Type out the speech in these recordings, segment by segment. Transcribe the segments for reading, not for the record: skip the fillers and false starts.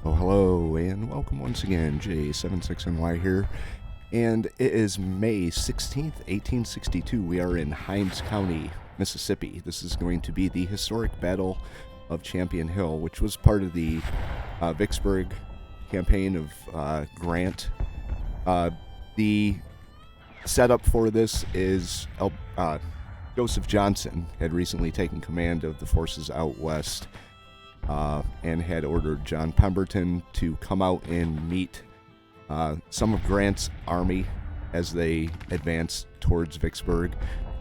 Oh, hello, and welcome once again. J76NY here, and it is May 16th, 1862. We are in Himes County, Mississippi. This is going to be the historic Battle of Champion Hill, which was part of the Vicksburg campaign of Grant. The setup for this is Joseph Johnson had recently taken command of the forces out west and had ordered John Pemberton to come out and meet some of Grant's army as they advanced towards Vicksburg.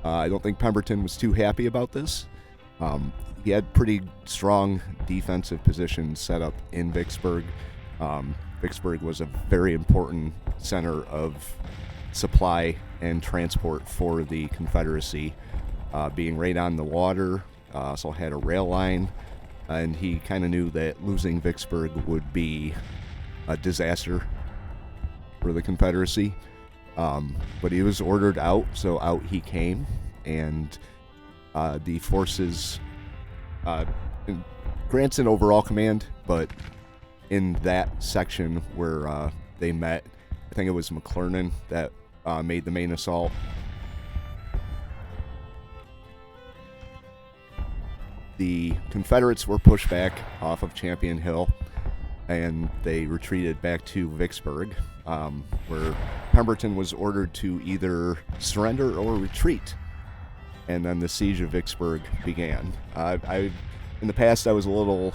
I don't think Pemberton was too happy about this. He had pretty strong defensive positions set up in Vicksburg. Vicksburg was a very important center of supply and transport for the Confederacy, being right on the water. Also had a rail line, and he kind of knew that losing Vicksburg would be a disaster for the Confederacy. But he was ordered out, so out he came, and the forces, Grant's in overall command, but in that section where they met, I think it was McClernand that made the main assault. The Confederates were pushed back off of Champion Hill, and they retreated back to Vicksburg, where Pemberton was ordered to either surrender or retreat. And then the siege of Vicksburg began. In the past, I was a little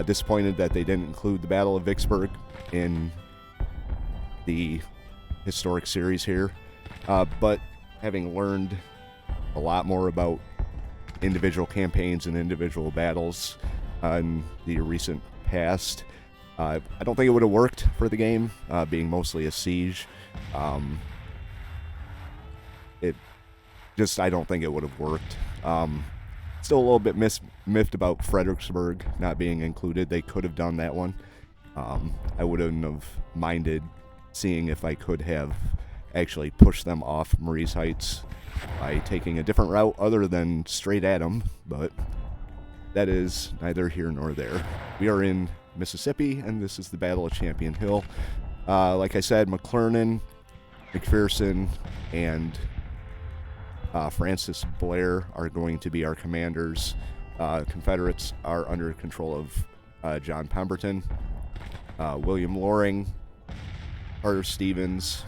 disappointed that they didn't include the Battle of Vicksburg in the historic series here, but having learned a lot more about individual campaigns and individual battles in the recent past, I don't think it would have worked for the game, being mostly a siege. I don't think it would have worked. Still a little bit miffed about Fredericksburg not being included. They could have done that one. I wouldn't have minded seeing if I could have actually pushed them off Marie's Heights by taking a different route other than straight at them, but that is neither here nor there. We are in Mississippi, and this is the Battle of Champion Hill. Like I said, McClernand, McPherson, and Francis Blair are going to be our commanders. Confederates are under control of John Pemberton, William Loring, Carter Stevens,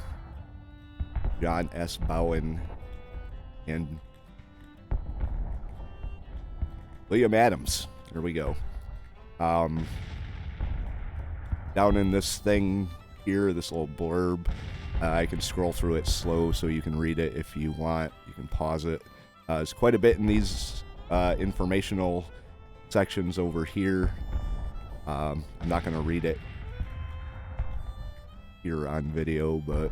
John S. Bowen, and William Adams. There we go. Down in this thing here, this little blurb, I can scroll through it slow so you can read it if you want. You can pause it. There's quite a bit in these informational sections over here. I'm not going to read it here on video, but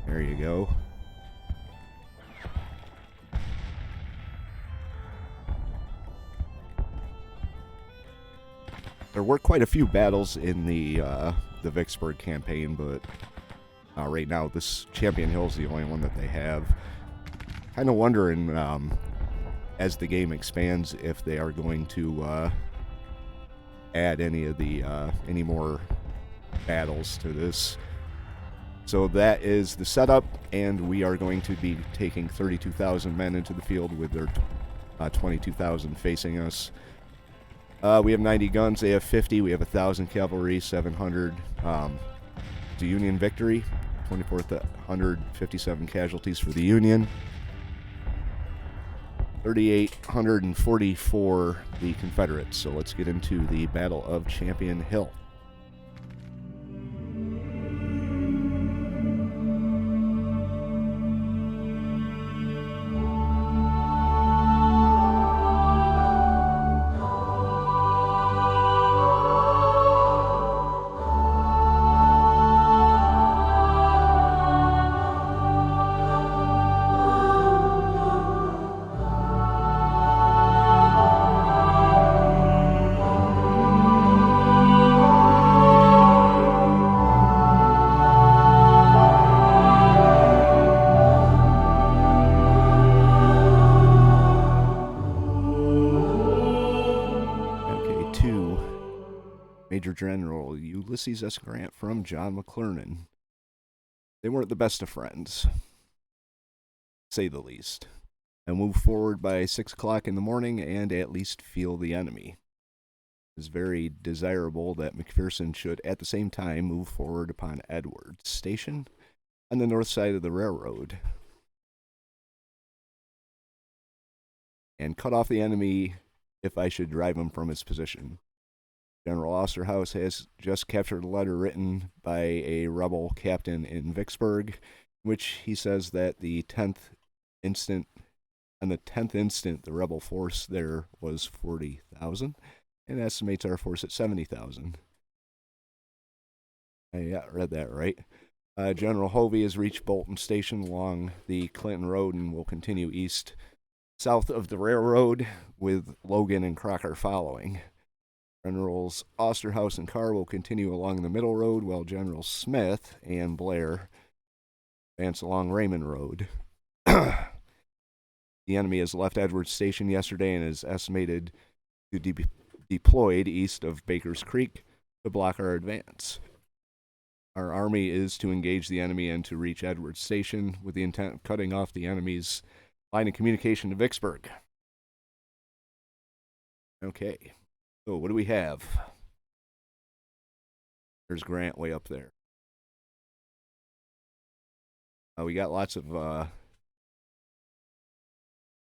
there you go. There were quite a few battles in the Vicksburg campaign, but right now this Champion Hill is the only one that they have. Kind of wondering, as the game expands, if they are going to add any more battles to this. So that is the setup, and we are going to be taking 32,000 men into the field with their 22,000 facing us. We have 90 guns, they have 50, we have 1,000 cavalry, 700. It's a Union victory, 2,457 casualties for the Union, 3,844 the Confederates. So let's get into the Battle of Champion Hill. Major General Ulysses S. Grant from John McClernand. They weren't the best of friends, say the least. And move forward by 6 o'clock in the morning and at least feel the enemy. It is very desirable that McPherson should at the same time move forward upon Edwards Station on the north side of the railroad and cut off the enemy if I should drive him from his position. General Osterhaus has just captured a letter written by a rebel captain in Vicksburg, in which he says that on the 10th instant, the rebel force there was 40,000 and estimates our force at 70,000. I read that right. General Hovey has reached Bolton Station along the Clinton Road and will continue south of the railroad, with Logan and Crocker following. Generals Osterhaus and Carr will continue along the Middle Road, while General Smith and Blair advance along Raymond Road. The enemy has left Edwards Station yesterday and is estimated to be deployed east of Baker's Creek to block our advance. Our army is to engage the enemy and to reach Edwards Station with the intent of cutting off the enemy's line of communication to Vicksburg. Okay. So what do we have? There's Grant way up there. We got lots of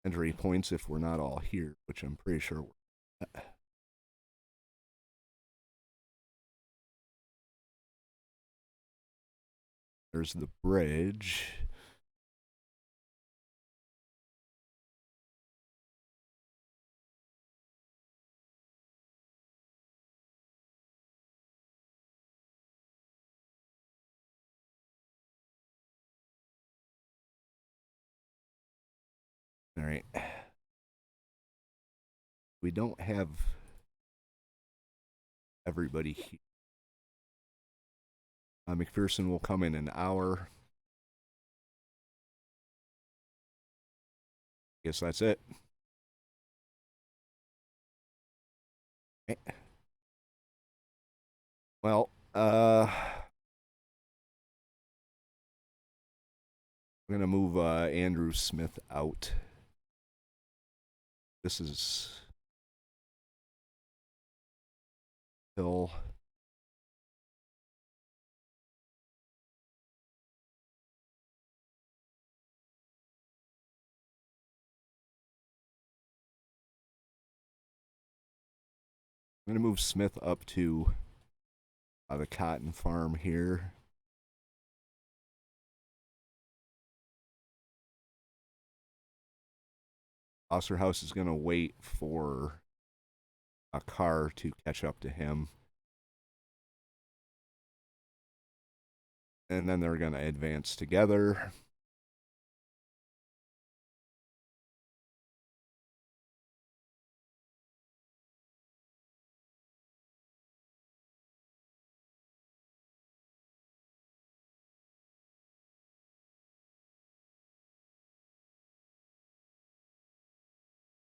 entry points if we're not all here, which I'm pretty sure we're not. There's the bridge. All right. We don't have everybody here. McPherson will come in an hour. Guess that's it. Okay. Well, I'm going to move Andrew Smith out. This is Hill. I'm going to move Smith up to the cotton farm here. Osterhaus is going to wait for a car to catch up to him. And then they're going to advance together.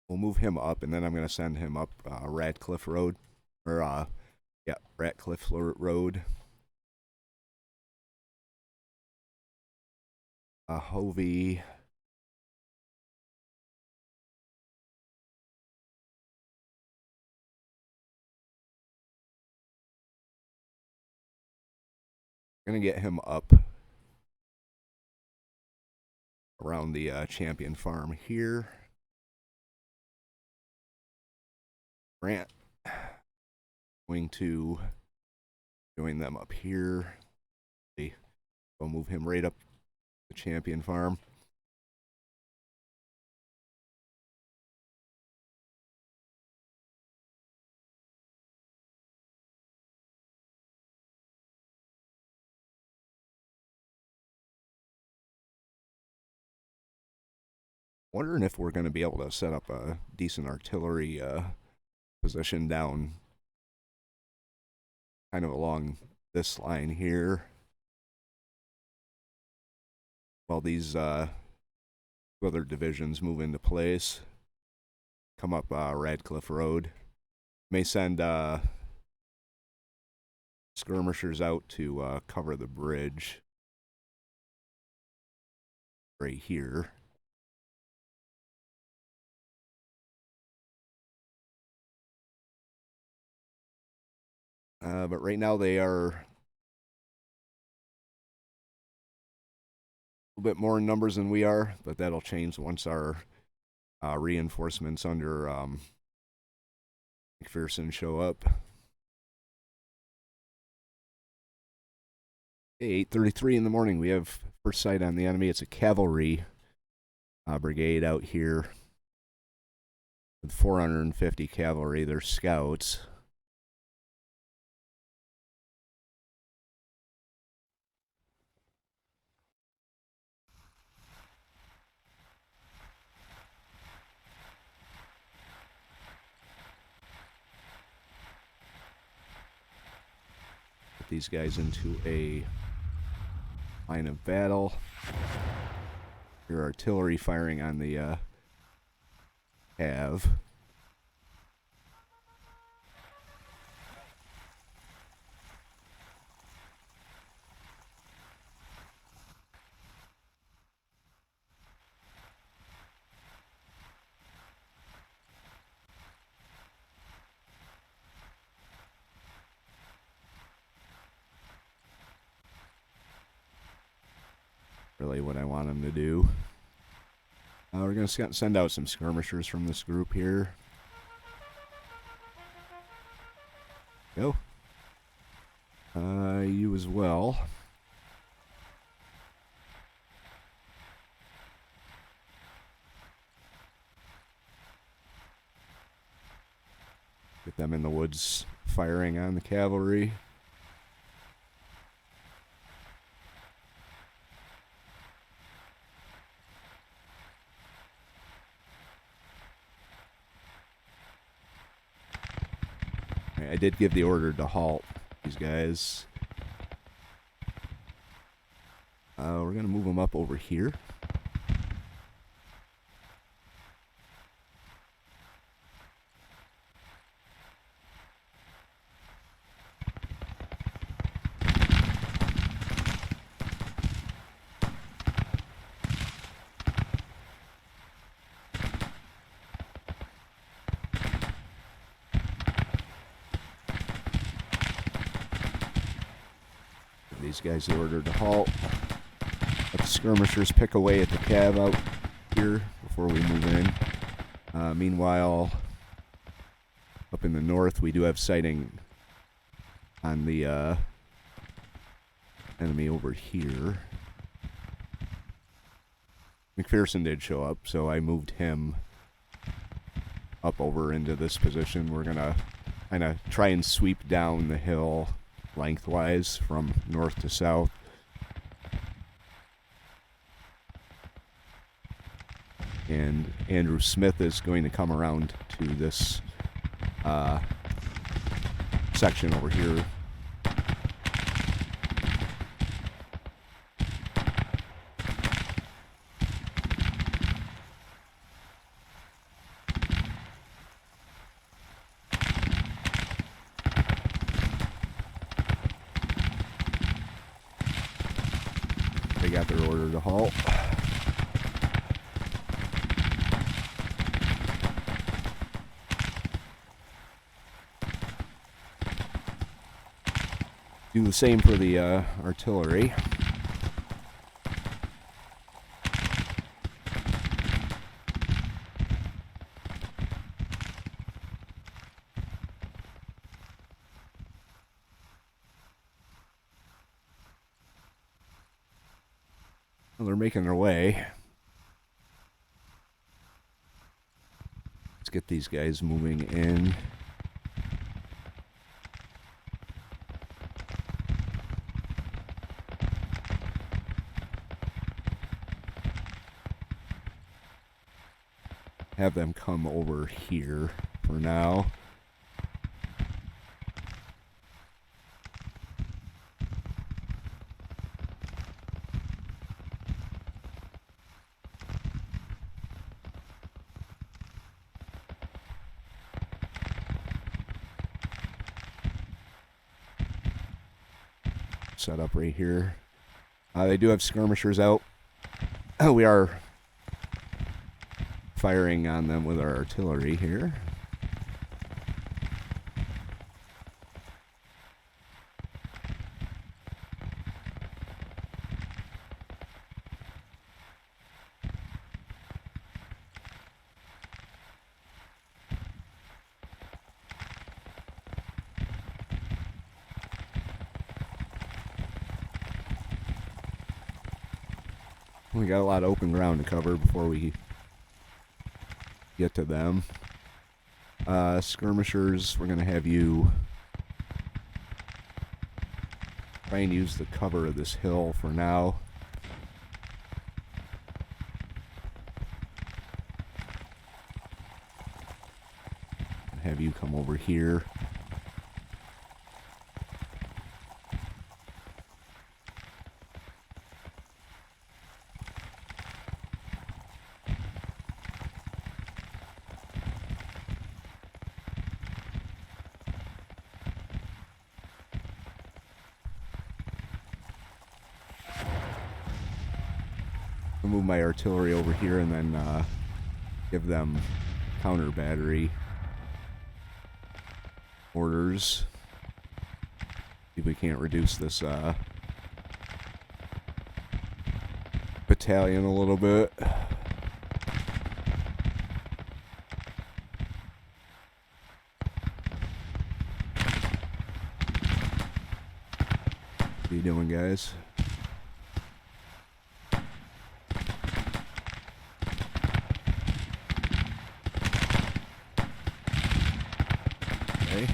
We'll move him up, and then I'm going to send him up Radcliffe Road. Radcliffe Road. Hovey. Going to get him up around the Champion Farm here. Grant going to join them up here. We'll move him right up the Champion Farm. Wondering if we're going to be able to set up a decent artillery position down kind of along this line here, while these other divisions move into place. Come up Radcliffe Road. May send skirmishers out to cover the bridge right here. But right now they are a little bit more in numbers than we are, but that'll change once our reinforcements under McPherson show up. Hey, 8:33 in the morning. We have first sight on the enemy. It's a cavalry brigade out here with 450 cavalry. They're scouts. Put these guys into a line of battle. Your artillery firing on the cav. Really what I want them to do. We're going to send out some skirmishers from this group here. Go. You as well. Get them in the woods firing on the cavalry. I did give the order to halt these guys. We're going to move them up over here. These guys are ordered to halt. Let the skirmishers pick away at the cav out here before we move in. Meanwhile, up in the north, we do have sighting on the enemy over here. McPherson did show up, so I moved him up over into this position. We're going to kind of try and sweep down the hill lengthwise from north to south. And Andrew Smith is going to come around to this section over here. They got their order to halt. Do the same for the artillery. Well, they're making their way. Let's get these guys moving in. Have them come over here for now. set up right here. They do have skirmishers out. We are firing on them with our artillery here. We got a lot of open ground to cover before we get to them. Skirmishers, we're going to have you try and use the cover of this hill for now. Have you come over here. Move my artillery over here and then give them counter battery orders. See if we can't reduce this battalion a little bit. What are you doing, guys? Okay.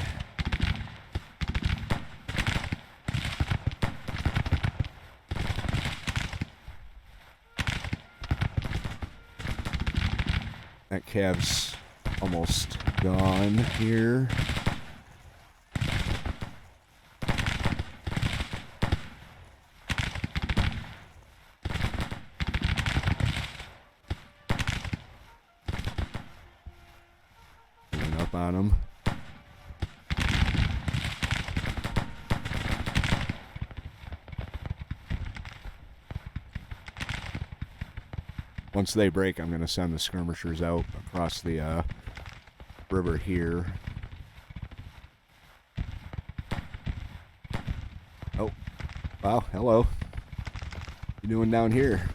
That cav's almost gone here. Going up on them. Once they break, I'm going to send the skirmishers out across the river here. Oh, wow, hello. What you doing down here?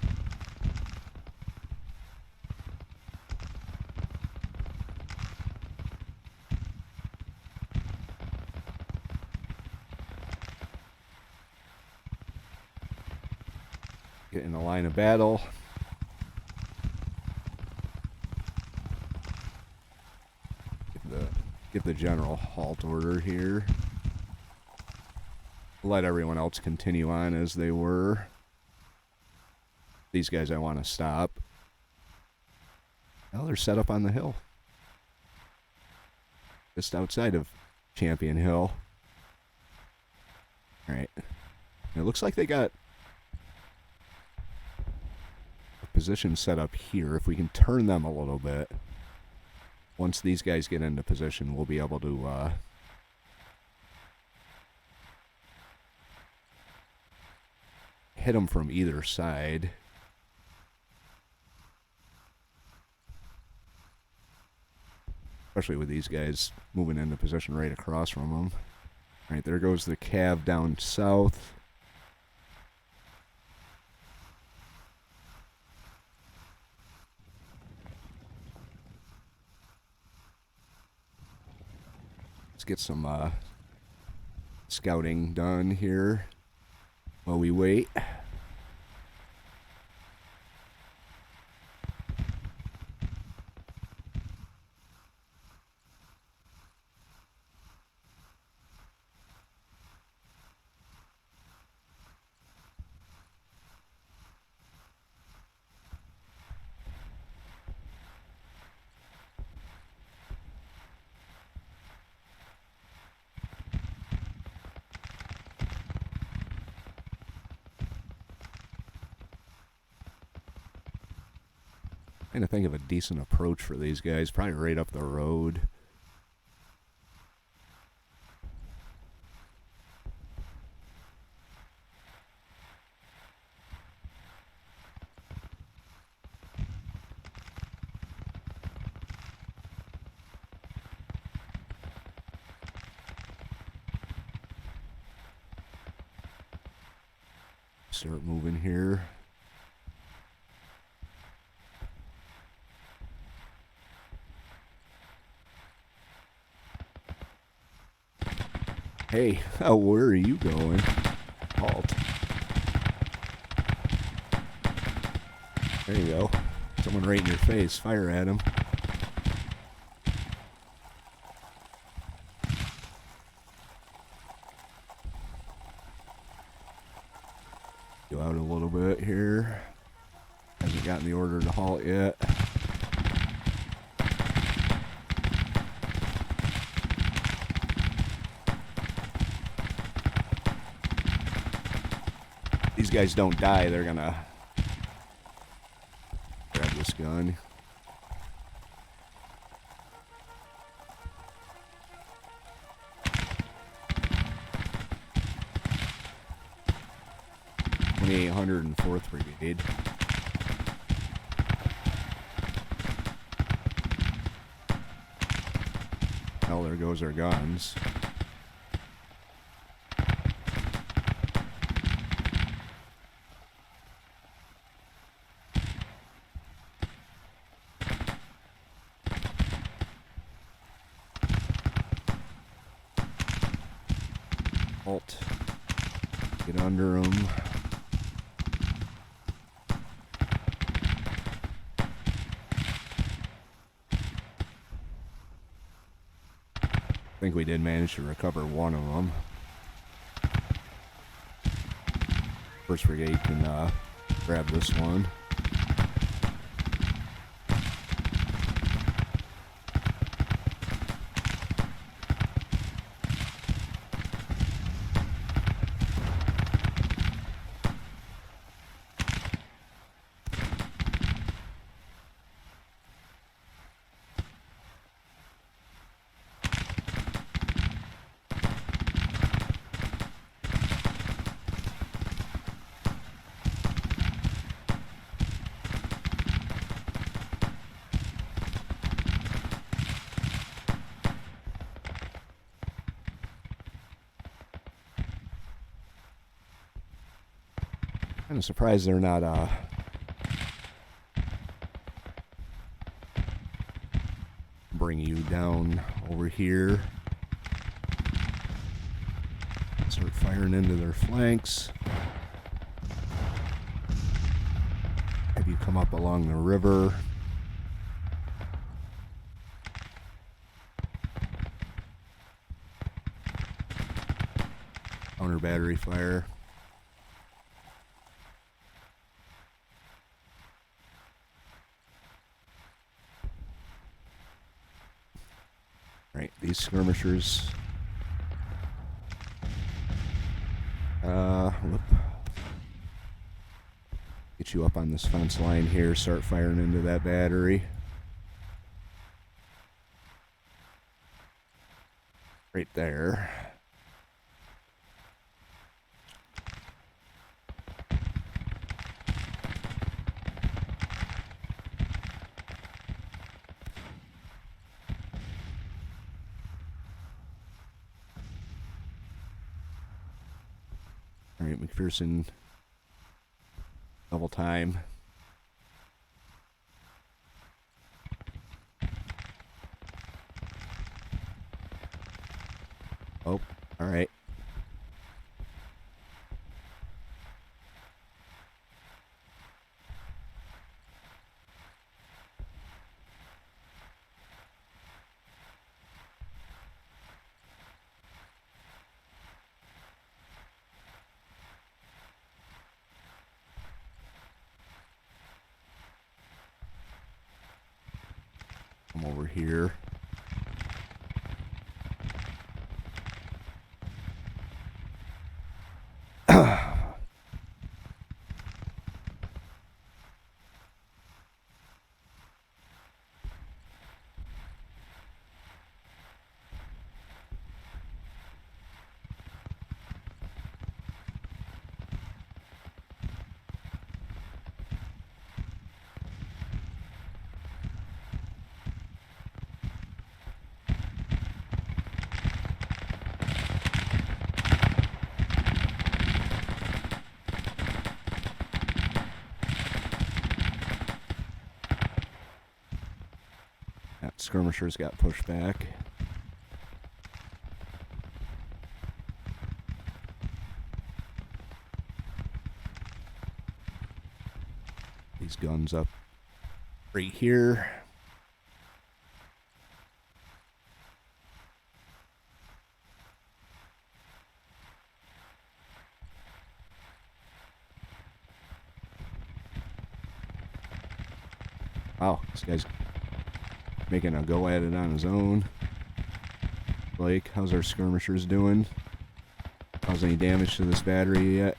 Get in the line of battle. Get the general halt order here. Let everyone else continue on as they were. These guys I want to stop. Well, they're set up on the hill. Just outside of Champion Hill. Alright. It looks like they got a position set up here. If we can turn them a little bit. Once these guys get into position, we'll be able to hit them from either side. Especially with these guys moving into position right across from them. All right, there goes the cav down south. Get some scouting done here while we wait. Trying to think of a decent approach for these guys. Probably right up the road. Start moving here. Hey, where are you going? Halt. There you go. Someone right in your face. Fire at him. Go out a little bit here. Hasn't gotten the order to halt yet. These guys don't die, they're gonna grab this gun. The 104th Brigade. Well, there goes our guns. Halt. Get under them. I think we did manage to recover one of them. First Brigade can grab this one. I'm surprised they're not bring you down over here. Start firing into their flanks. Have you come up along the river. Counter battery fire. Right, these skirmishers. Whoop. Get you up on this fence line here, start firing into that battery. Right there. All right, McPherson, double time. Oh, all right. Come over here. skirmishers got pushed back. These guns up right here. Wow, this guy's making a go at it on his own. Blake, how's our skirmishers doing? Cause any damage to this battery yet?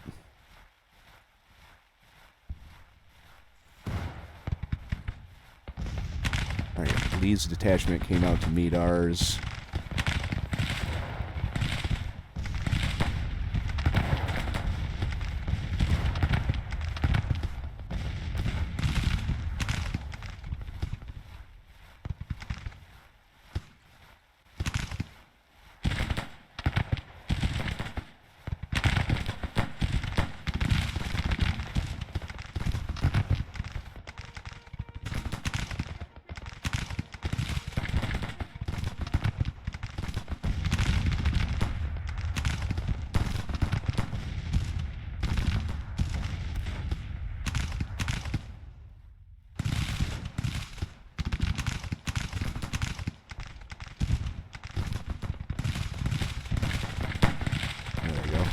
Alright, Lee's detachment came out to meet ours.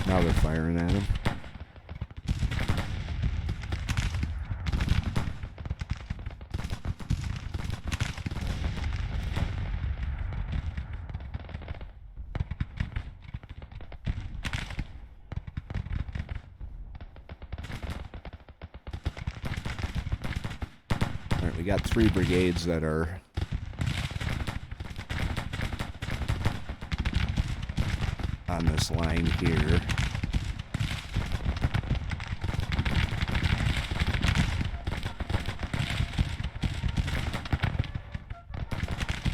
Now they're firing at him. Alright, we got 3 brigades that are on this line here.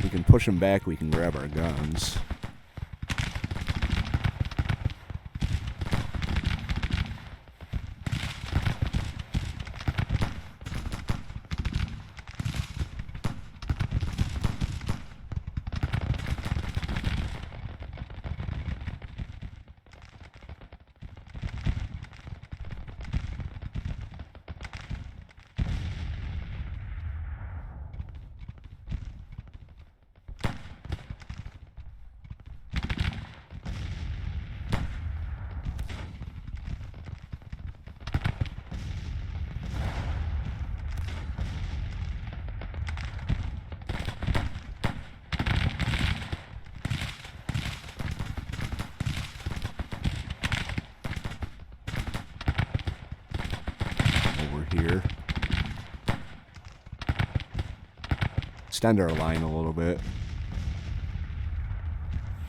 We can push them back, we can grab our guns. Here. Extend our line a little bit.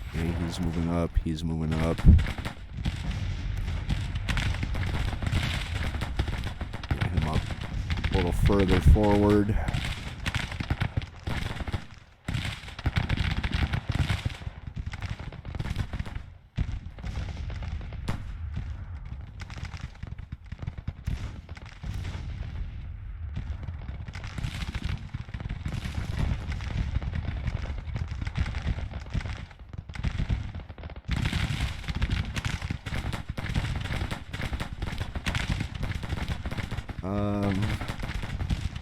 Okay, he's moving up, he's moving up. Get him up a little further forward.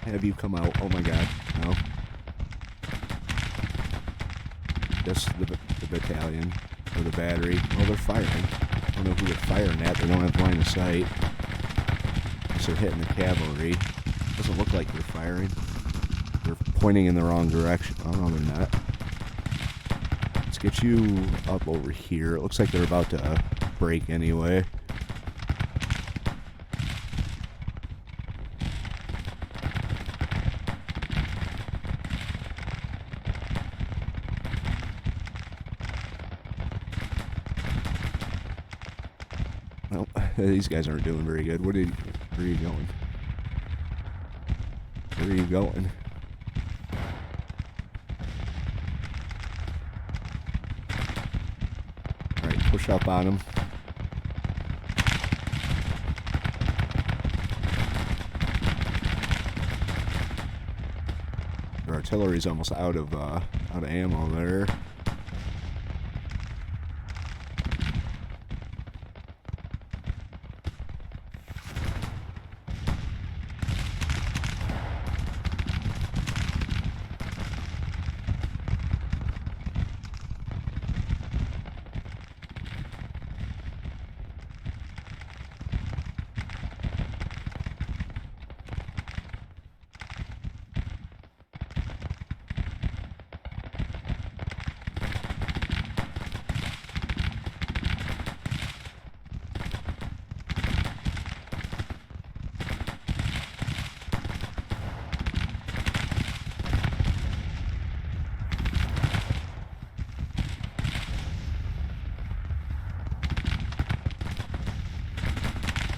Have you come out? Oh my god, no. Just the battalion, or the battery. Well, they're firing. I don't know who they're firing at. They don't have line of sight. So they're hitting the cavalry. Doesn't look like they're firing. They're pointing in the wrong direction. Oh no, they're not. Let's get you up over here. It looks like they're about to break anyway. These guys aren't doing very good. Where are you going? Where are you going? Alright, push up on them. Artillery's almost out of ammo there.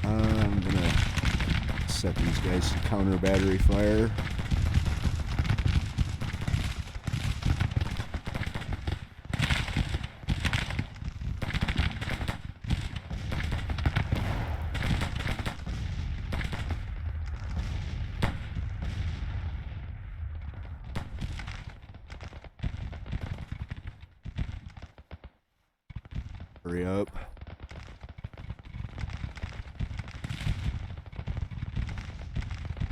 I'm gonna set these guys to counter battery fire. Hurry up.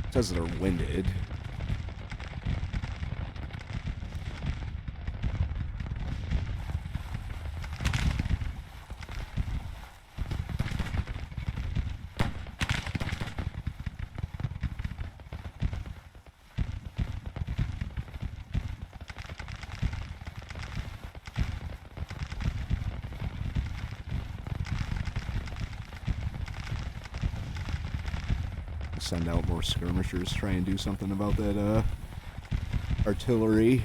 It says they're winded. Send out more skirmishers, try and do something about that artillery.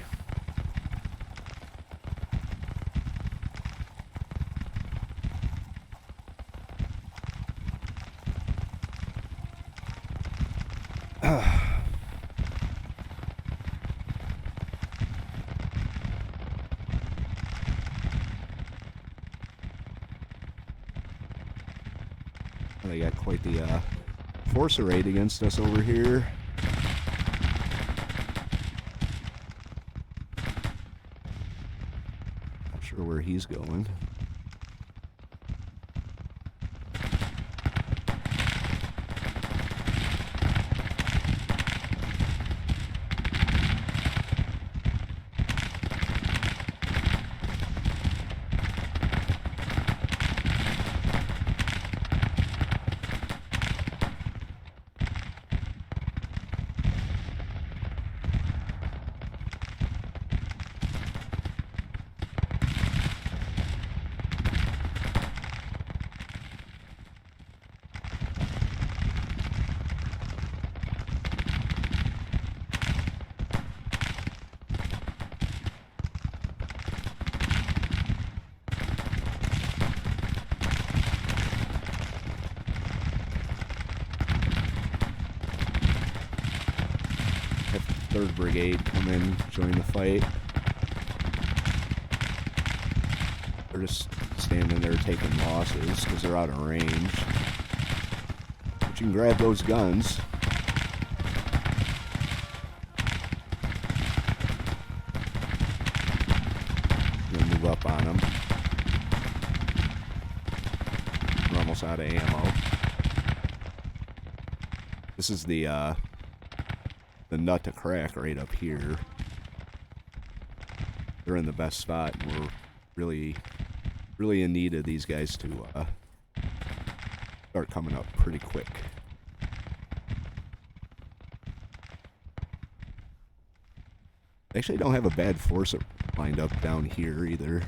They got quite the force arrayed against us over here. Not sure where he's going. Third Brigade come in, join the fight. They're just standing there taking losses because they're out of range. But you can grab those guns. And move up on them. We're almost out of ammo. This is the nut to crack right up here. They're in the best spot, and we're really in need of these guys to start coming up pretty quick. They actually don't have a bad force lined up down here either.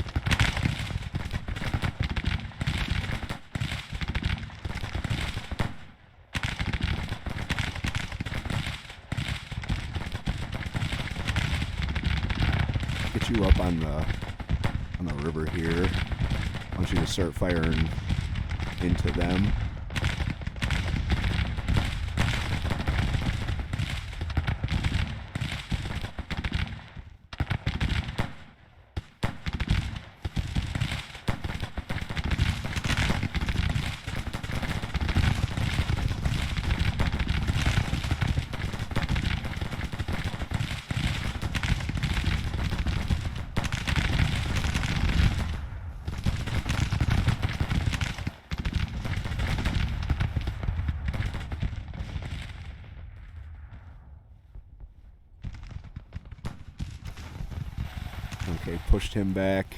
You up on the river here. I want you to start firing into them. Okay, pushed him back.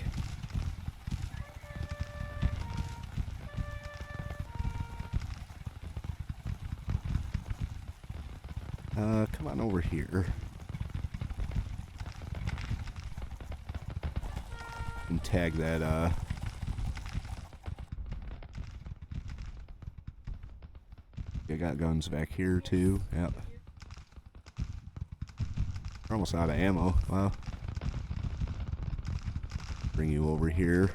Come on over here. And tag that, I got guns back here, too. Yep. We're almost out of ammo. Wow. Bring you over here.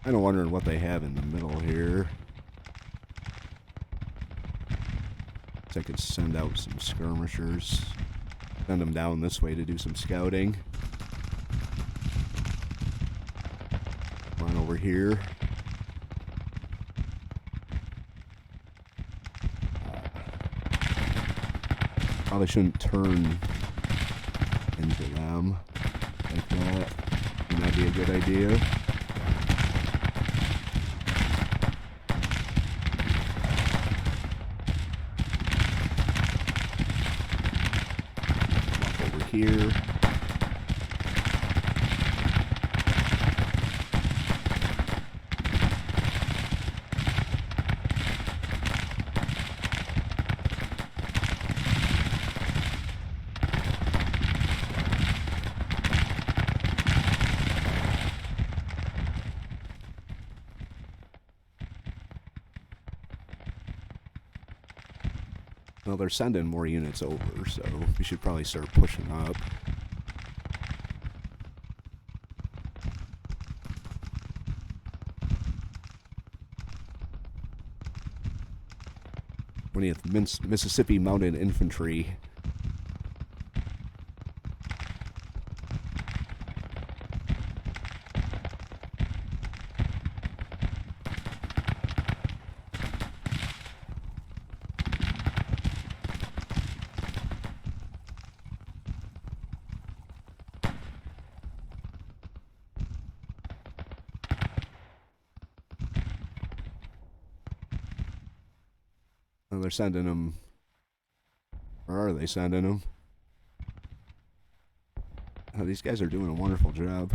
Kind of wondering what they have in the middle here. So I could send out some skirmishers. Send them down this way to do some scouting. Come on over here. Probably shouldn't turn into them like that. Would not be a good idea. Here. Well, they're sending more units over, so we should probably start pushing up. Mississippi Mounted Infantry. Well, they're sending them. Where are they sending them? Oh, these guys are doing a wonderful job.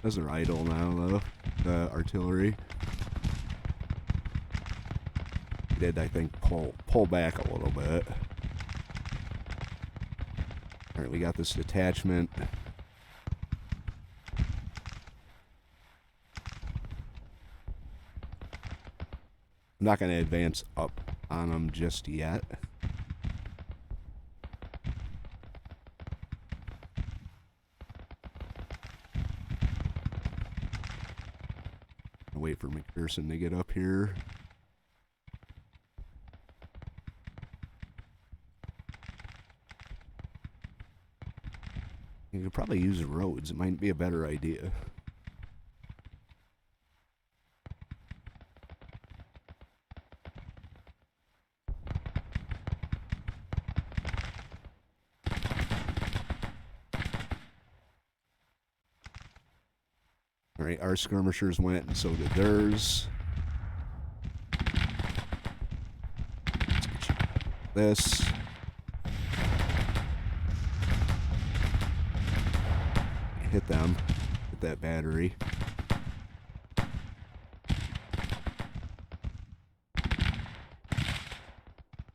Those are idle now, though. The artillery. They did, I think, pull back a little bit. Alright, we got this detachment. I'm not going to advance up on them just yet. I'll wait for McPherson to get up here. You could probably use roads. It might be a better idea. Alright, our skirmishers went, and so did theirs. This. Hit them. Hit that battery.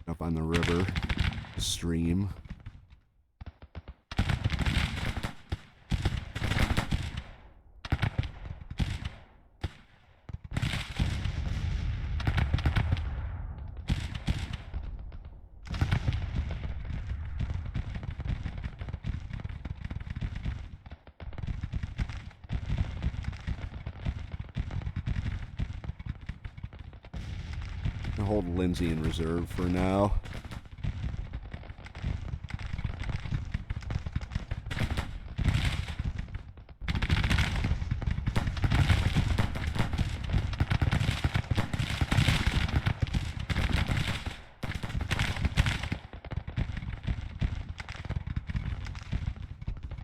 Up on the river. The stream. I'll hold Lindsay in reserve for now.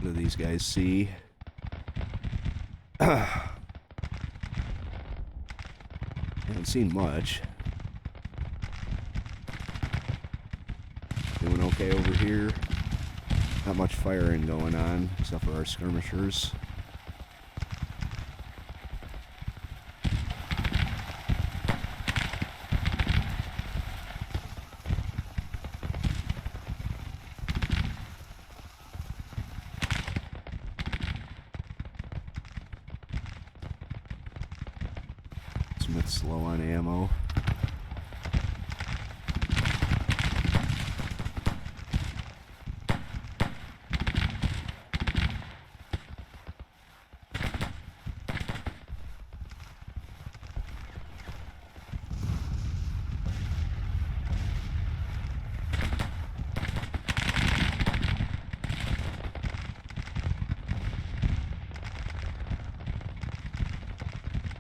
do these guys see? Haven't seen much. Doing okay over here. Not much firing going on, except for our skirmishers. Smith's slow on ammo.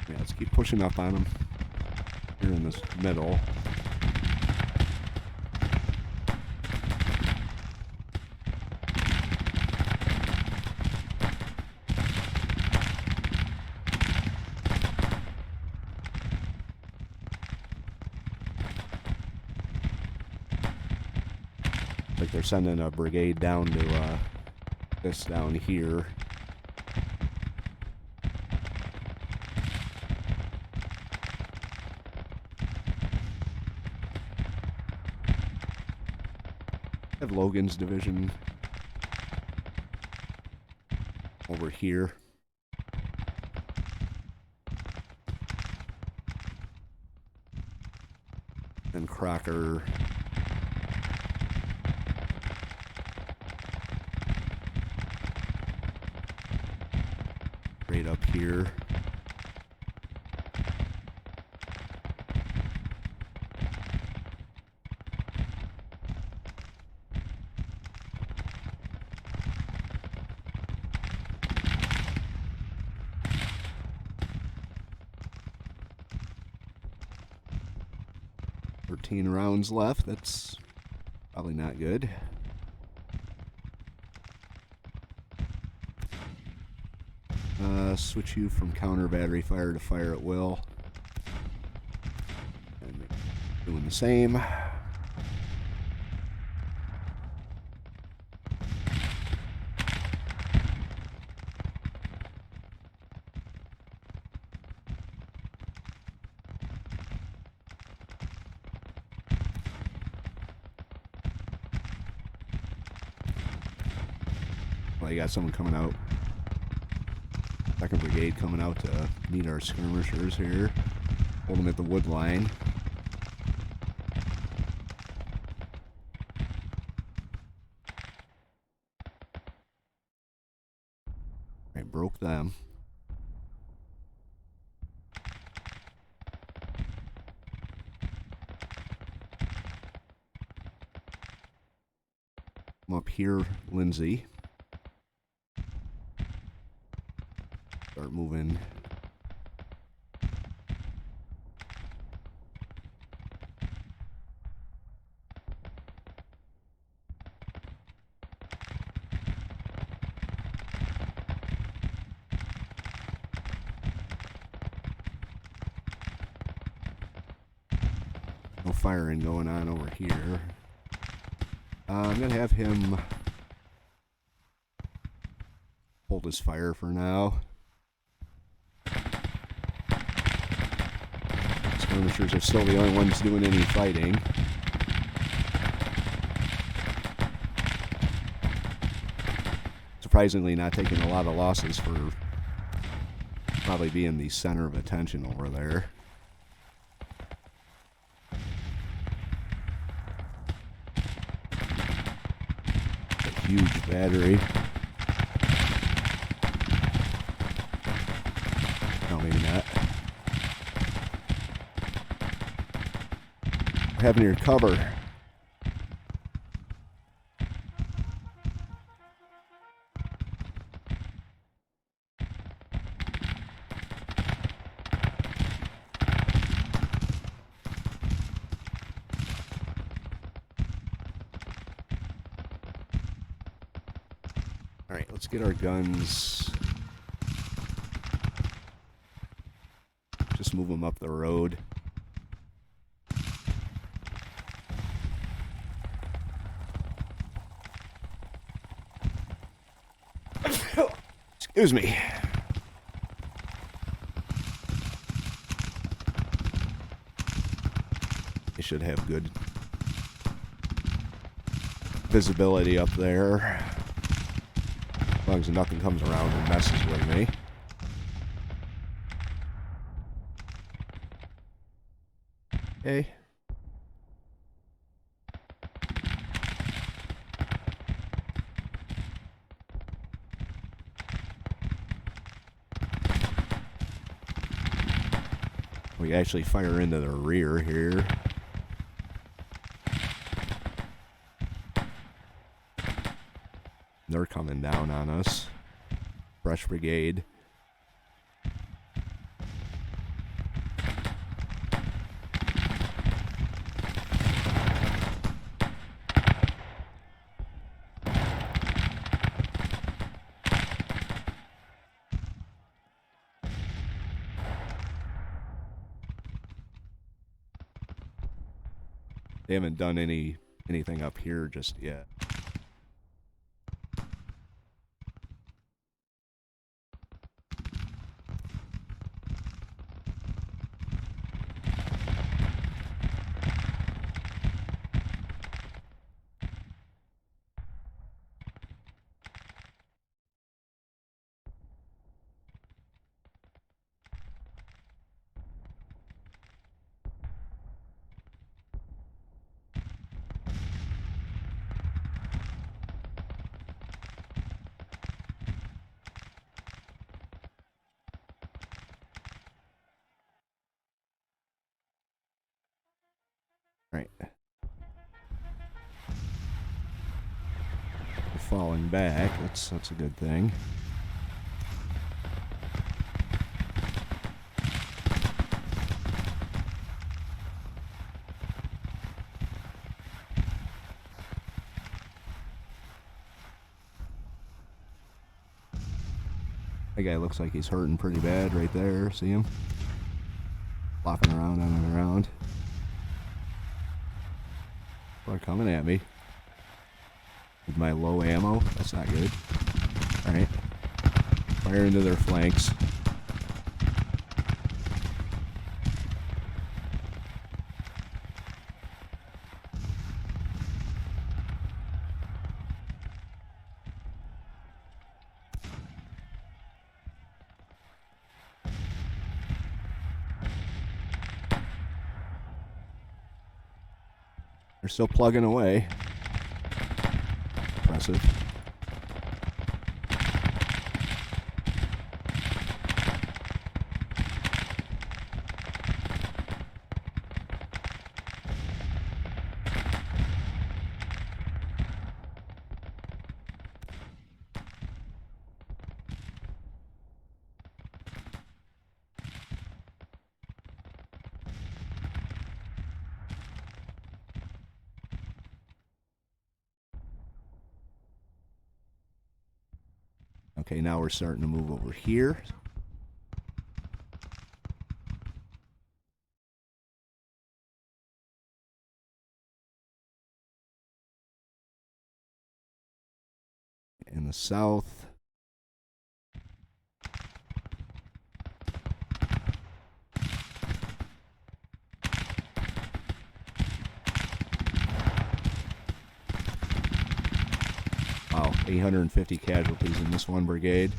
Yeah, let's keep pushing up on them. Here in this middle. Like they're sending a brigade down to this down here. Have Logan's division over here. And Crocker right up here. Rounds left. That's probably not good. Switch you from counter battery fire to fire at will. And doing the same. Well, you got someone coming out. Second Brigade coming out to meet our skirmishers here. Hold them at the wood line. I broke them. I'm up here, Lindsay. Start moving. No firing going on over here. I'm going to have him hold his fire for now. Skirmishers are still the only ones doing any fighting. Surprisingly not taking a lot of losses for probably being the center of attention over there. A huge battery. No, maybe not. Having your cover. Alright, let's get our guns. Just move them up the road. Excuse me. They should have good visibility up there. As long as nothing comes around and messes with me. Okay. We actually fire into the rear here. They're coming down on us. Brush Brigade. They haven't done anything up here just yet. Right. We're falling back. That's a good thing. That guy looks like he's hurting pretty bad right there. See him? Flopping around on the ground. They're coming at me. With my low ammo. That's not good. Alright. Fire into their flanks. They're still plugging away. Impressive. Okay, now we're starting to move over here. In the south. Wow, 850 casualties in this one brigade.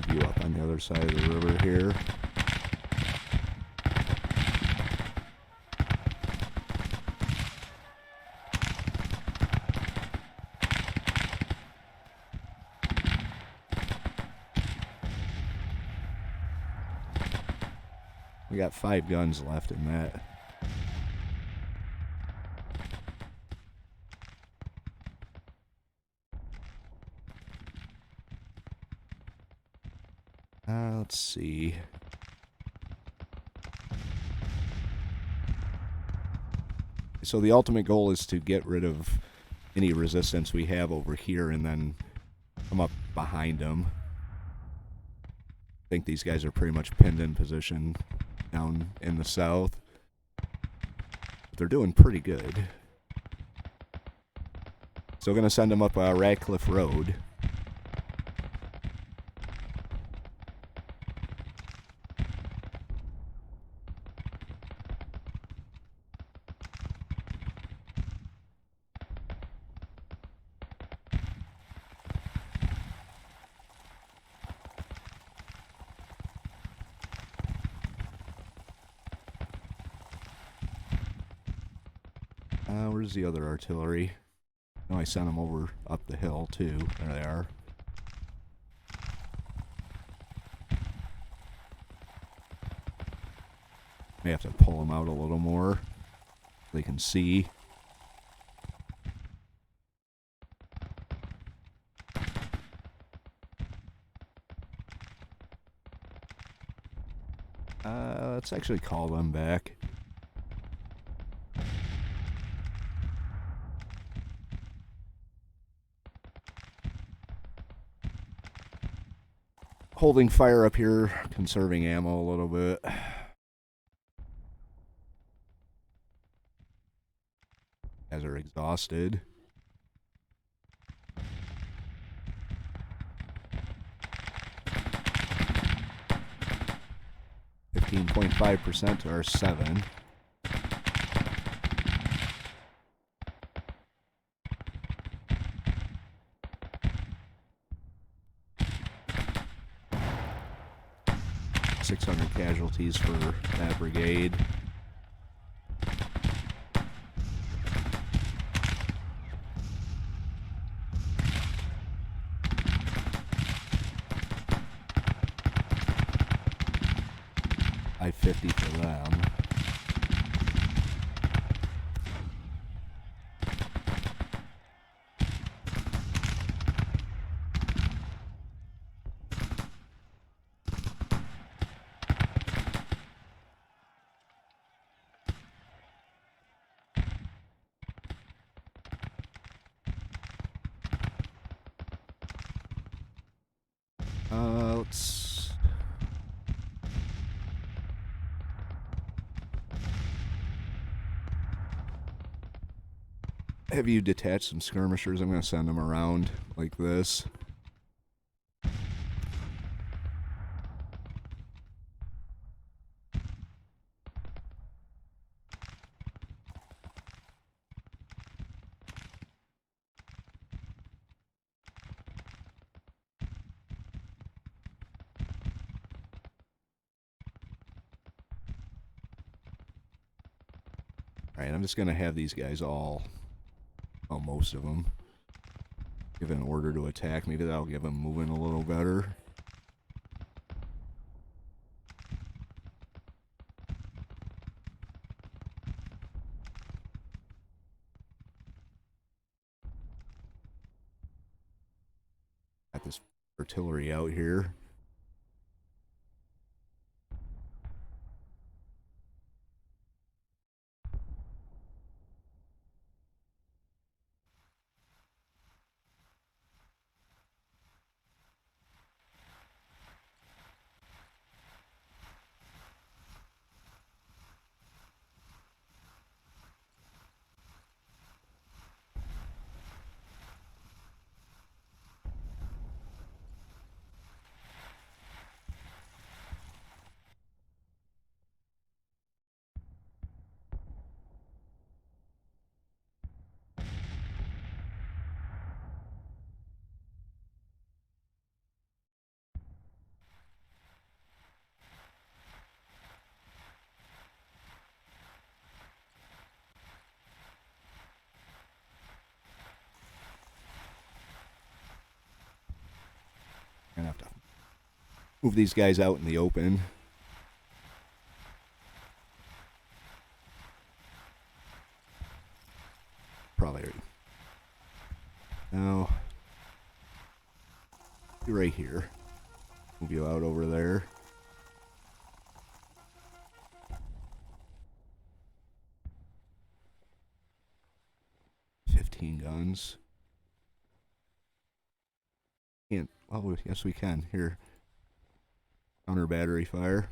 View up on the other side of the river here. We got 5 guns left in that. Let's see. So the ultimate goal is to get rid of any resistance we have over here and then come up behind them. I think these guys are pretty much pinned in position down in the south. They're doing pretty good. So going to send them up Radcliffe Road. Where's the other artillery? Oh, I sent them over up the hill, too. There they are. May have to pull them out a little more so they can see. Let's actually call them back. Holding fire up here, conserving ammo a little bit. Guys are exhausted. .5% or 7. .600 casualties for that brigade. .50 for them. Let's... have you detach some skirmishers. I'm going to send them around like this. Alright, I'm just going to have these guys all... well, most of them. Give an order to attack. Maybe that'll give them moving a little better. Got this artillery out here. Gonna have to move these guys out in the open. Probably. Now, be right here. Move you out over there. 18 guns. Can't. Oh, yes, we can. Here. Counter battery fire.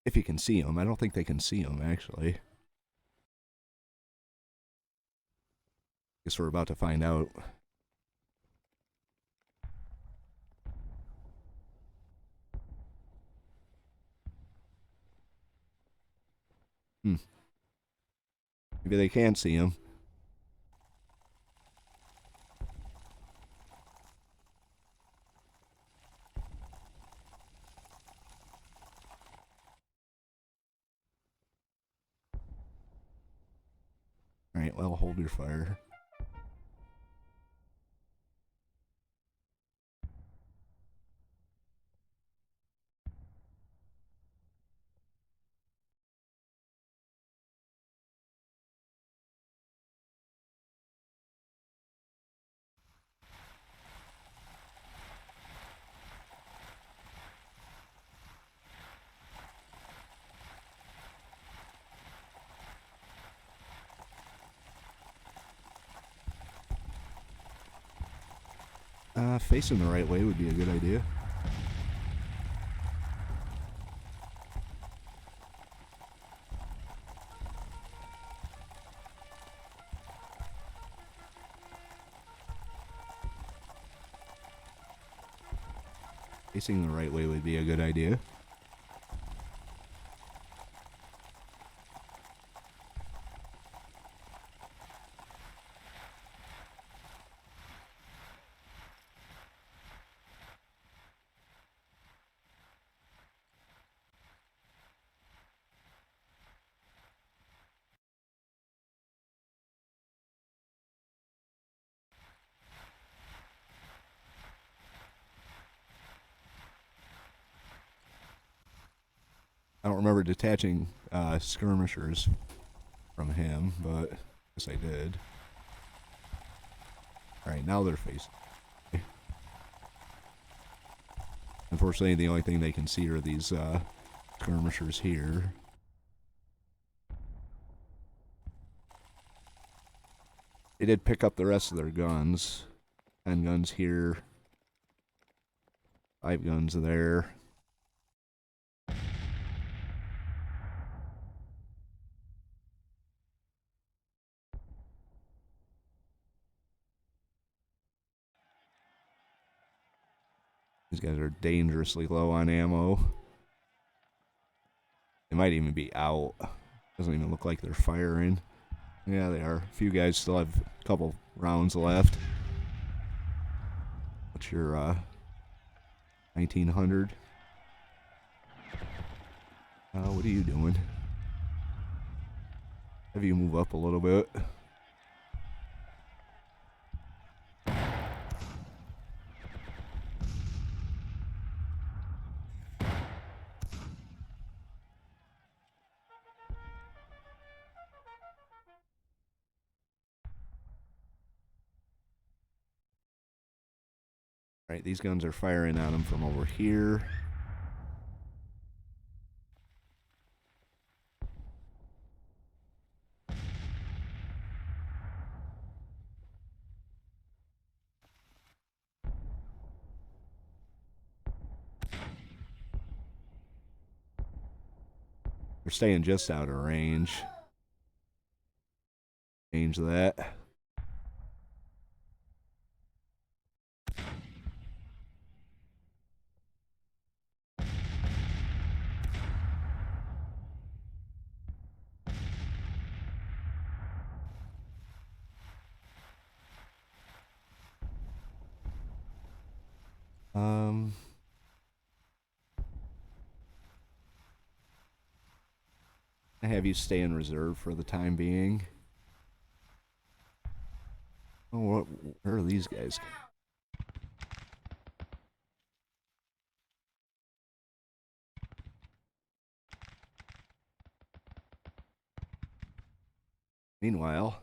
If you can see them. I don't think they can see them, actually. Guess we're about to find out. Maybe they can see him. Alright, well, hold your fire. Facing the right way would be a good idea. Facing the right way would be a good idea. I don't remember detaching skirmishers from him, but I guess I did. Alright, now they're facing. Unfortunately, the only thing they can see are these skirmishers here. They did pick up the rest of their guns. 10 guns here. 5 guns there. These guys are dangerously low on ammo. They might even be out. Doesn't even look like they're firing. Yeah, they are. A few guys still have a couple rounds left. What's your 1900? What are you doing? Have you move up a little bit? Right, these guns are firing on them from over here. They're staying just out of range. Change that. I have you stay in reserve for the time being. Oh, where are these guys? Meanwhile,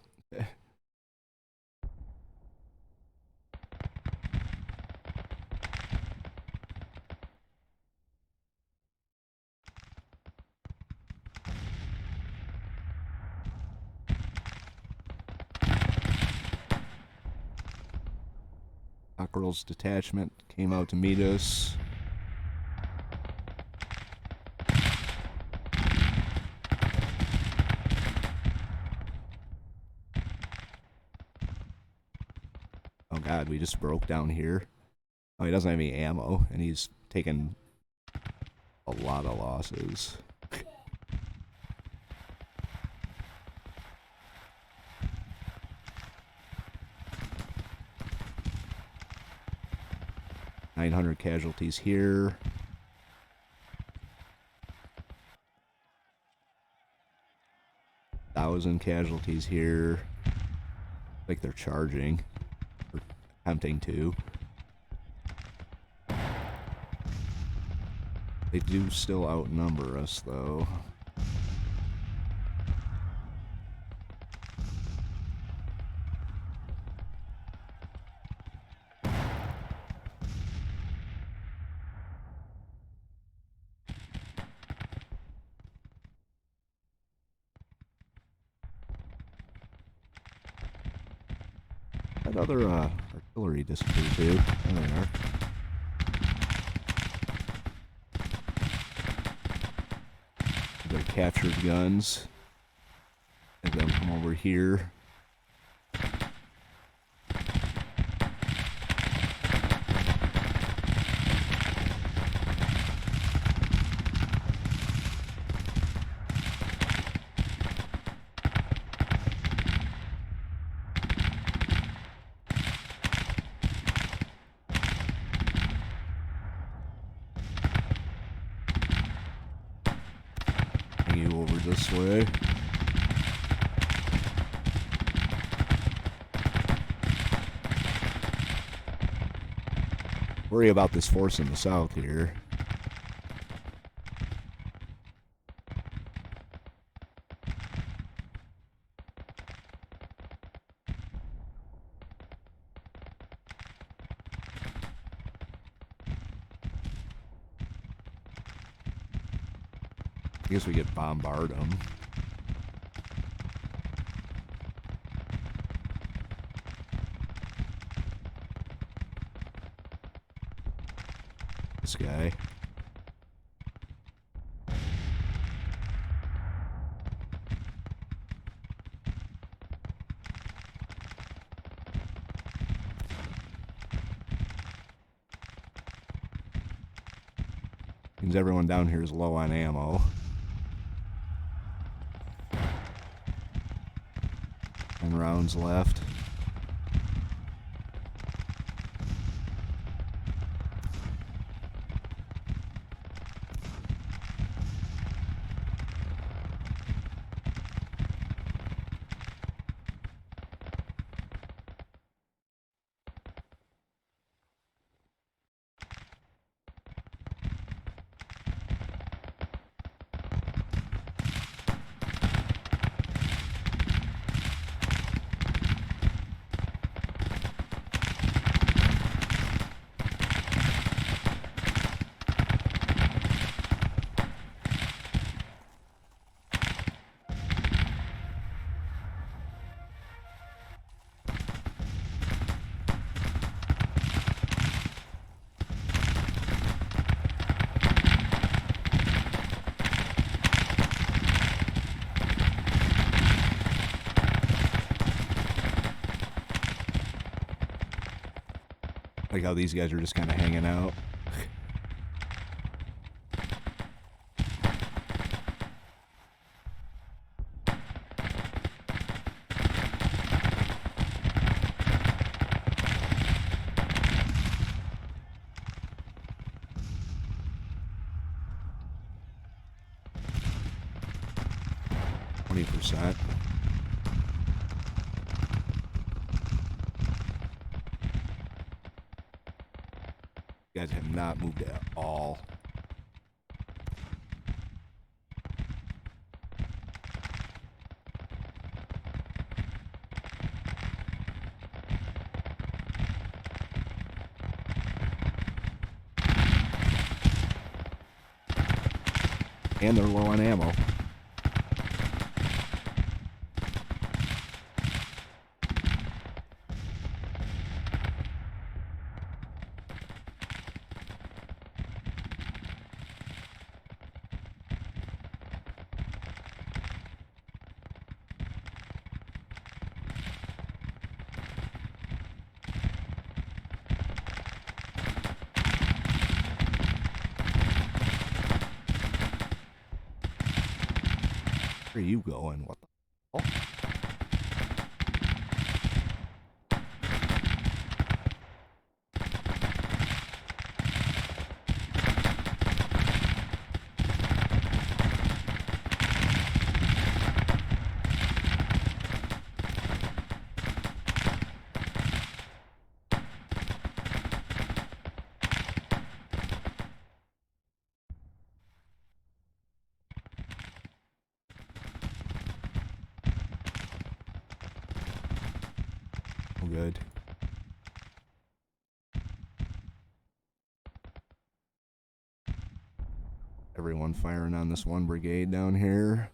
Cockerel's detachment came out to meet us. Oh god, we just broke down here. Oh, he doesn't have any ammo, and he's taken a lot of losses. $900 casualties here. $1,000 casualties here. Like they're charging. Or attempting to. They do still outnumber us, though. That other artillery disappeared too. There they are. Their captured guns. And then come over here. You over this way. Worry about this force in the south here. I guess we could bombard them. This guy. Means everyone down here is low on ammo. And rounds left. Like how these guys are just kind of hanging out. %. You guys have not moved at all. And they're low on ammo. Where are you going? What the hell? Good. Everyone firing on this one brigade down here.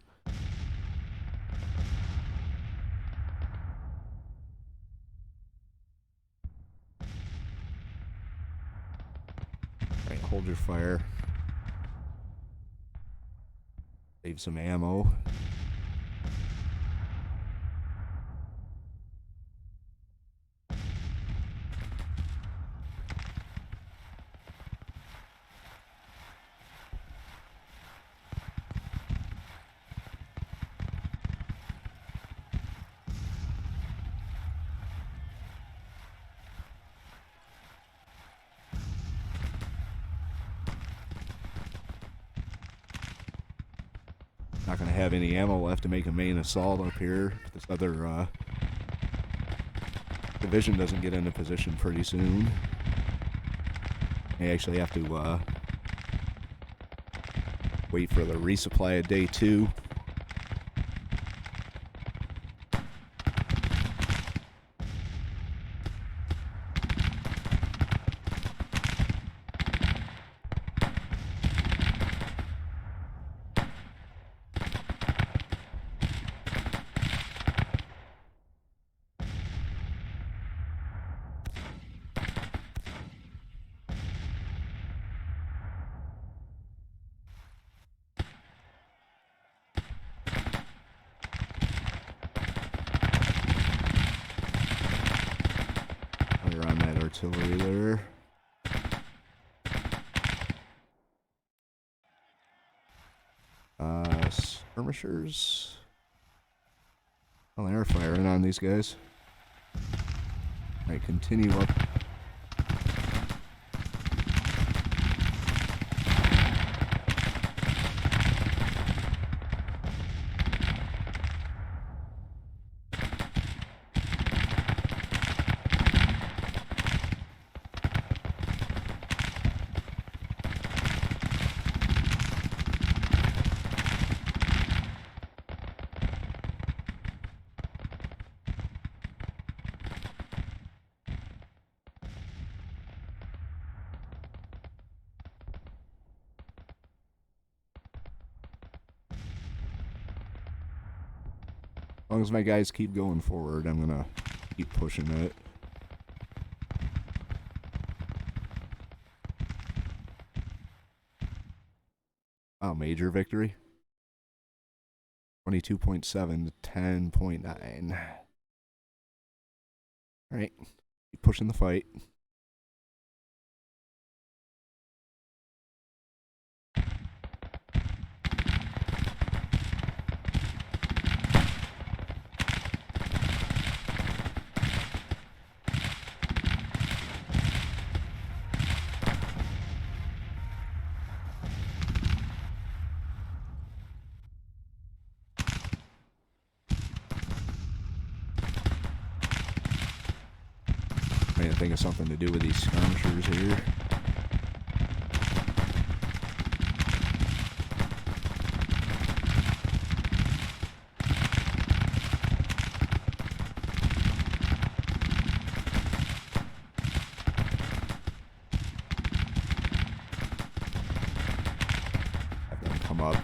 Alright, hold your fire. Save some ammo. Not going to have any ammo left to make a main assault up here. This other division doesn't get into position pretty soon. They actually have to wait for the resupply of day 2. On that artillery there. Skirmishers. Well, they are firing on these guys. Alright, continue up. As long as my guys keep going forward, I'm gonna keep pushing it. Wow, major victory. 22.7 to 10.9. Alright, keep pushing the fight. I think of something to do with these skirmishers here. Have them come up.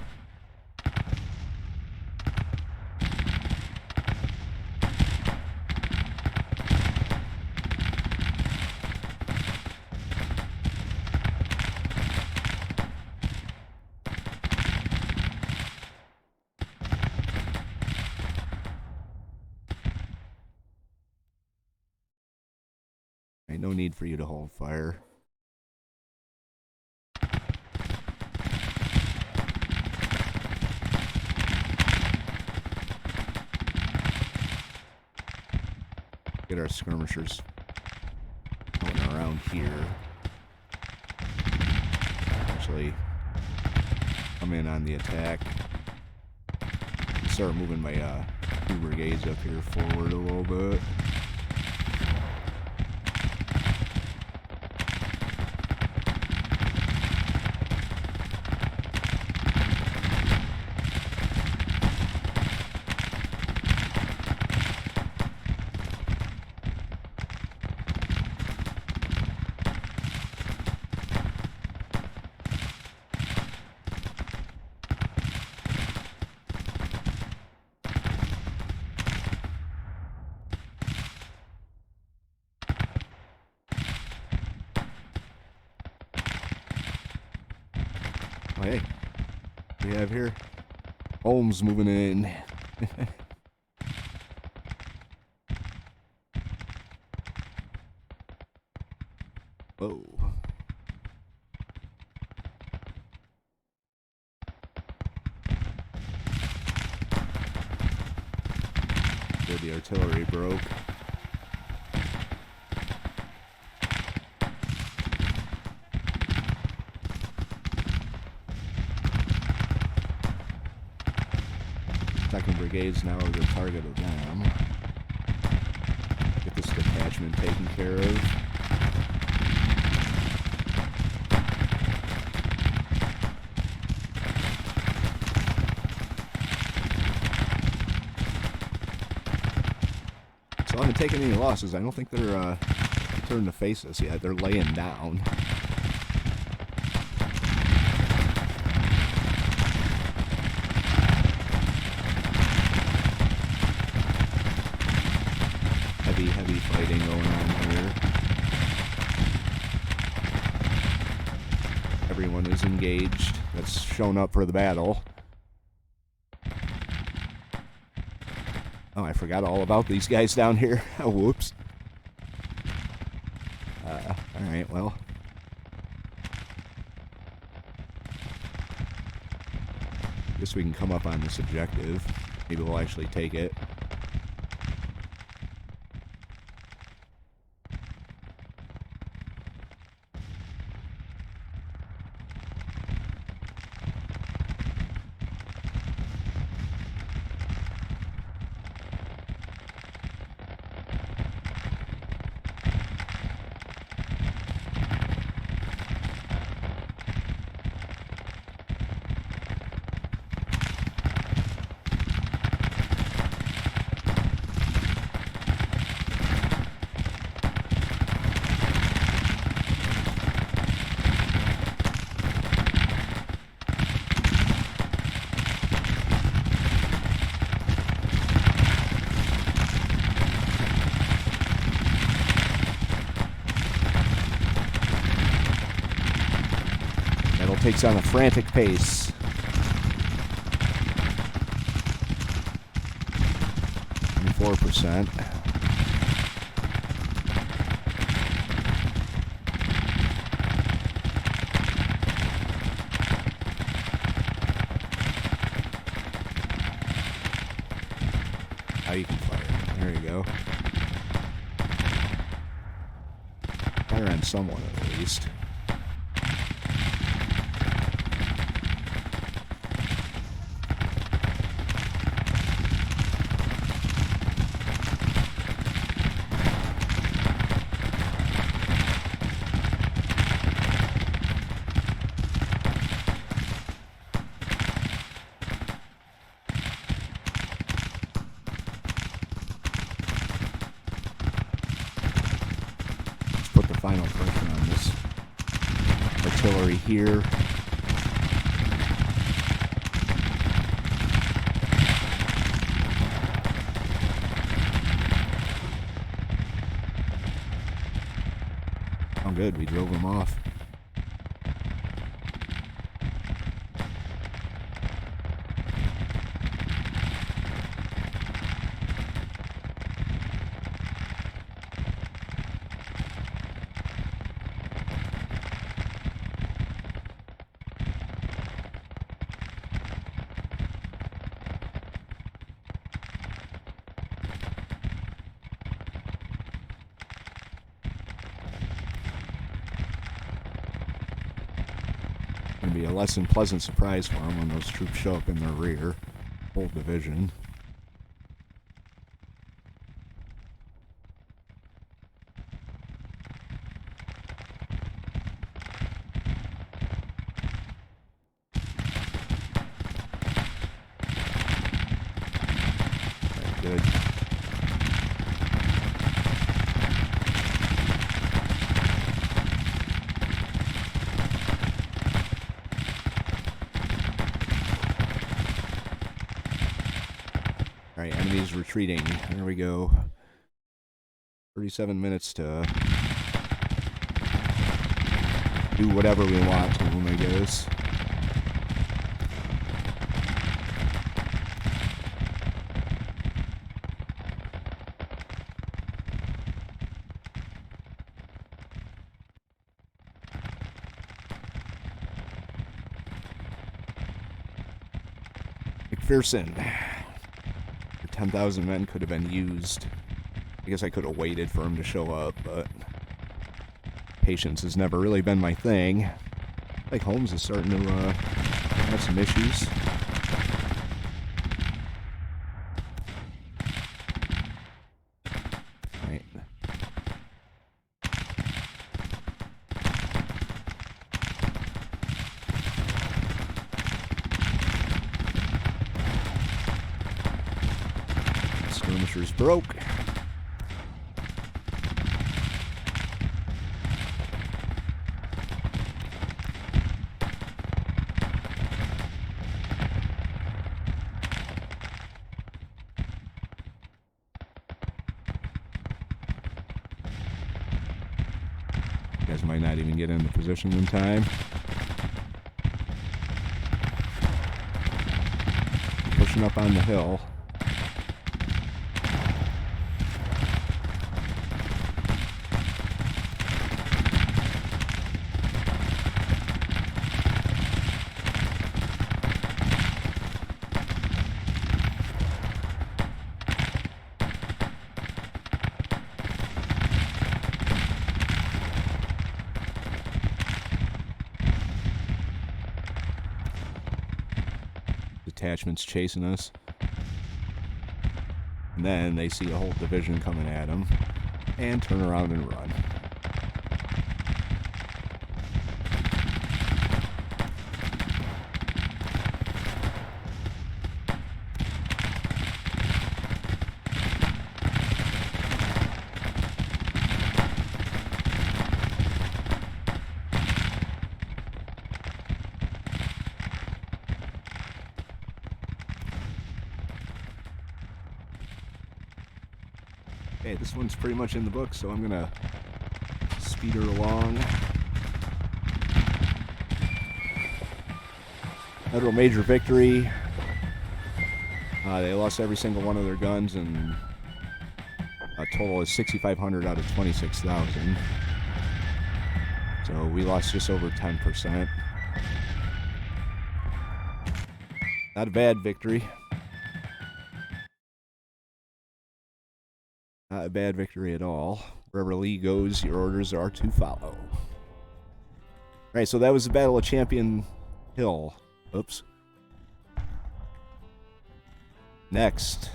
No need for you to hold fire. get our skirmishers going around here. Actually, come in on the attack. Start moving my 2 brigades up here forward a little bit. Hey, we have here Holmes moving in. Whoa. Good, the artillery broke. Second Brigade's now the target of them. Get this detachment taken care of. So I haven't taken any losses. I don't think they're turning to face us yet. They're laying down. Heavy fighting going on here. Everyone is engaged. That's shown up for the battle. Oh, I forgot all about these guys down here. Oh, whoops. Alright, well. Guess we can come up on this objective. Maybe we'll actually take it. Takes on a frantic pace. And 4%. Now you can fire. There you go. Fire on someone at least. Final pressure on this artillery here. Oh, good. We drove them off. Gonna be a less than pleasant surprise for them when those troops show up in their rear. Whole division. Very good. Alright, enemies retreating. There we go. 37 minutes to do whatever we want to them, I guess. McPherson. 10,000 men could have been used. I guess I could have waited for him to show up, but patience has never really been my thing. I think Holmes is starting to have some issues. Right. Skirmishers broke. You guys might not even get into position in time. Pushing up on the hill. Detachments chasing us. And then they see a whole division coming at them and turn around and run. Okay, this one's pretty much in the book, so I'm gonna speed her along. Federal major victory. They lost every single one of their guns, and a total is 6,500 out of 26,000. So we lost just over 10%. Not a bad victory. Not a bad victory at all. Wherever Lee goes, your orders are to follow. Alright, so that was the Battle of Champion Hill. Oops. Next.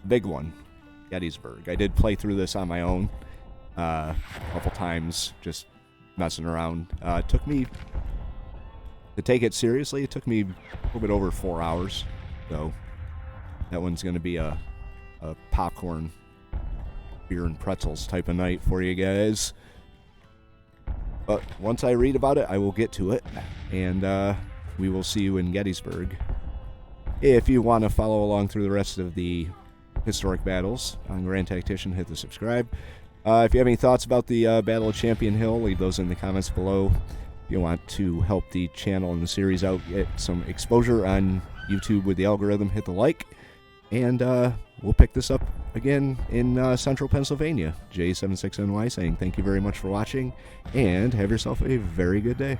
Big one. Gettysburg. I did play through this on my own a couple times, just messing around. It took me, to take it seriously, it took me a little bit over 4 hours. So that one's going to be a popcorn, beer and pretzels type of night for you guys. But once I read about it, I will get to it, and we will see you in Gettysburg. If you want to follow along through the rest of the historic battles on Grand Tactician, hit the subscribe. If you have any thoughts about the Battle of Champion Hill, leave those in the comments below. If you want to help the channel and the series out, get some exposure on YouTube with the algorithm, hit the like. And we'll pick this up again in central Pennsylvania. J76NY saying thank you very much for watching, and have yourself a very good day.